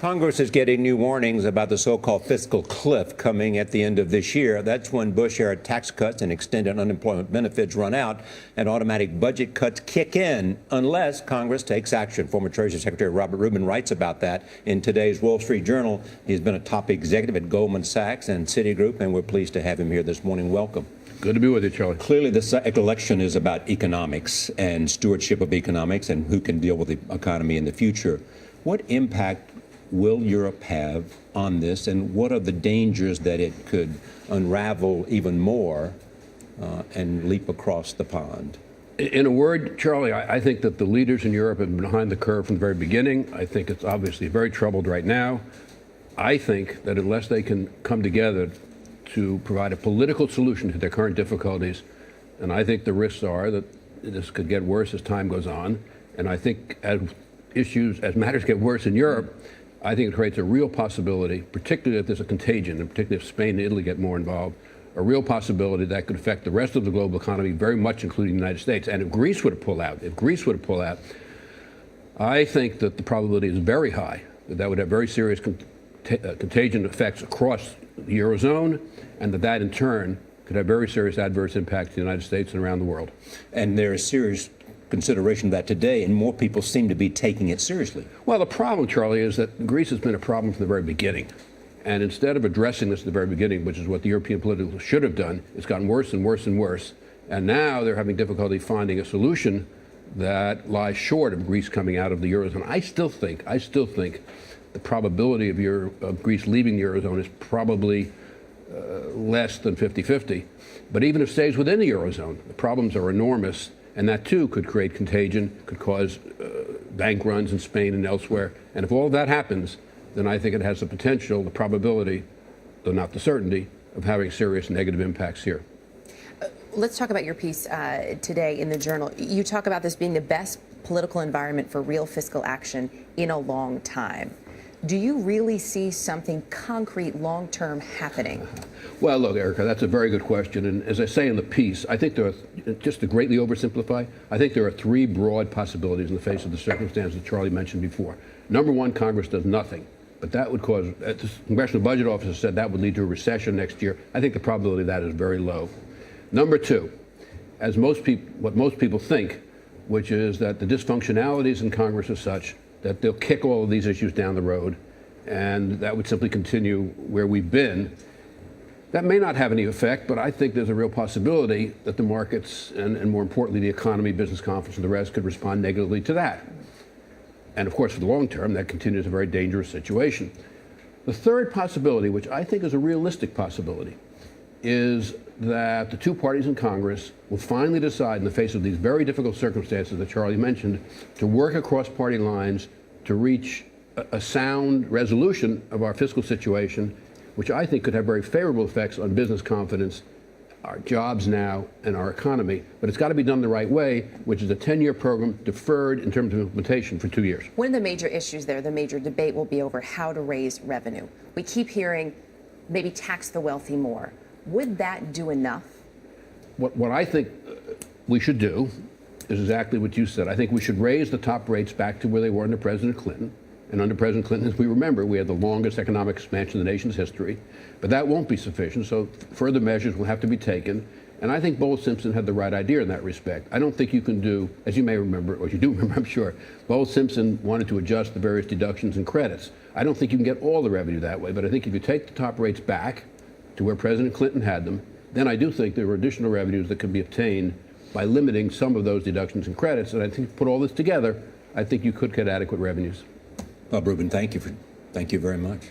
Congress is getting new warnings about the so-called fiscal cliff coming at the end of this year. That's when Bush-era tax cuts and extended unemployment benefits run out and automatic budget cuts kick in unless Congress takes action. Former Treasury Secretary Robert Rubin writes about that in today's Wall Street Journal. He's been a top executive at Goldman Sachs and Citigroup, and we're pleased to have him here this morning. Welcome. Good to be with you, Charlie. Clearly, this election is about economics and stewardship of economics and who can deal with the economy in the future. What impact will Europe have on this, and what are the dangers that it could unravel even more and leap across the pond? In a word, Charlie, I think that the leaders in Europe have been behind the curve from the very beginning. I think it's obviously very troubled right now. I think that unless they can come together to provide a political solution to their current difficulties, and I think the risks are that this could get worse as time goes on. And I think as matters get worse in Europe, I think it creates a real possibility, particularly if there's a contagion, and particularly if Spain and Italy get more involved, a real possibility that could affect the rest of the global economy, very much including the United States. And if Greece were to pull out, I think that the probability is very high that that would have very serious contagion effects across the Eurozone, and that in turn could have very serious adverse impacts to the United States and around the world. And there is serious consideration of that today, and more people seem to be taking it seriously. Well, the problem, Charlie, is that Greece has been a problem from the very beginning. And instead of addressing this at the very beginning, which is what the European political should have done, it's gotten worse and worse and worse. And now they're having difficulty finding a solution that lies short of Greece coming out of the Eurozone. I still think the probability of Greece leaving the Eurozone is probably less than 50-50. But even if it stays within the Eurozone, the problems are enormous. And that, too, could create contagion, could cause bank runs in Spain and elsewhere. And if all of that happens, then I think it has the potential, the probability, though not the certainty, of having serious negative impacts here. Let's talk about your piece today in the Journal. You talk about this being the best political environment for real fiscal action in a long time. Do you really see something concrete long-term happening? Well, look, Erica, that's a very good question. And as I say in the piece, I think there are, just to greatly oversimplify, I think there are three broad possibilities in the face of the circumstances that Charlie mentioned before. Number one, Congress does nothing. But that would cause, as the Congressional Budget Office said, that would lead to a recession next year. I think the probability of that is very low. Number two, as what most people think, which is that the dysfunctionalities in Congress are such that they'll kick all of these issues down the road, and that would simply continue where we've been. That may not have any effect, but I think there's a real possibility that the markets and more importantly, the economy, business confidence, and the rest could respond negatively to that. And of course, for the long term, that continues a very dangerous situation. The third possibility, which I think is a realistic possibility, is that the two parties in Congress will finally decide, in the face of these very difficult circumstances that Charlie mentioned, to work across party lines to reach a sound resolution of our fiscal situation, which I think could have very favorable effects on business confidence, our jobs now, and our economy. But it's got to be done the right way, which is a 10-year program deferred in terms of implementation for 2 years. One of the major issues there, the major debate, will be over how to raise revenue. We keep hearing maybe tax the wealthy more. Would that do enough? What I think we should do is exactly what you said. I think we should raise the top rates back to where they were under President Clinton. And under President Clinton, as we remember, we had the longest economic expansion in the nation's history. But that won't be sufficient, so further measures will have to be taken. And I think Bowles Simpson had the right idea in that respect. I don't think you can do, as you may remember, or you do remember, I'm sure, Bowles Simpson wanted to adjust the various deductions and credits. I don't think you can get all the revenue that way, but I think if you take the top rates back to where President Clinton had them, then I do think there are additional revenues that can be obtained by limiting some of those deductions and credits. And I think if you put all this together, I think you could get adequate revenues. Bob Rubin, thank you very much.